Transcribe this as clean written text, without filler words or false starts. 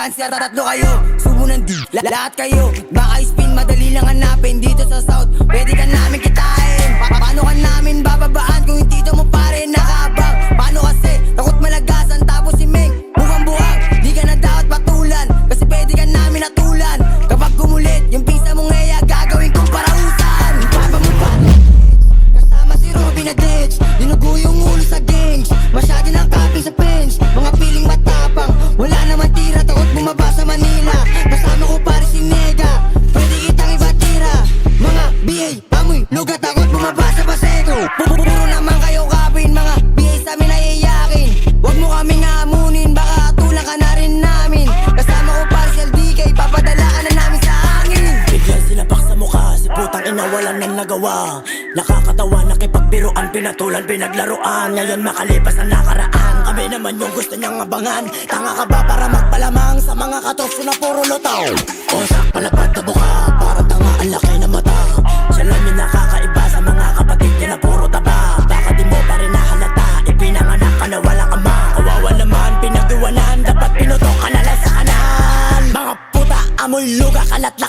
cancer, tatlo kayo. Subo ng lahat kayo. Baka spin, madali lang hanapin dito sa South. Pwede ka namin kitain. Paano ka namin bababaan kung hindi mo pa rin nakabang? Paano kasi? Takot malagasan tapos si Meng mukhang buhang. Di ka na dapat patulan kasi pwede ka namin natulan. Kapag gumulit, yung pisa mong eya gagawin kong parausan. Papa mo pa kasama si Robin na ditch. Dinugo yung ulo sa gangs. Masyado ng copy sa bench. Mga piling matapang, wala naman tira. Takot bumaba sa Manila. Kasama ko pare si Nega. Pwede kitang ibatira. Mga BA, amoy, lugat. Takot bumaba sa Pasego. Puro naman kayo kapin. Mga BA sa amin ay iyakin. Huwag mo kaming amunin. Baka tulang ka na rin namin. Kasama ko pare si LDK. Papadala ka na namin sa hangin. Biglang sinapak sa mukha. Si putang ina walang nang nagawa. Nakakatawa, nakipagbiruan, pinatulan, pinaglaruan. Ngayon makalipas ang nakaraan. Kami naman yung gusto niyang abangan. Tanga ka ba para magpalamang sa mga katokso na puro lutaw? Osak palapad na buka, parang tanga ang laki na mata. Siya lang yung nakakaiba sa mga kapatid niya na puro taba. Baka di mo pa rin nahalata, ipinanganak ka na walang ama. Kawawa naman, pinag-iwanan, dapat pinutok ka na lang sa kanan. Mga puta, amoy luga, kalat na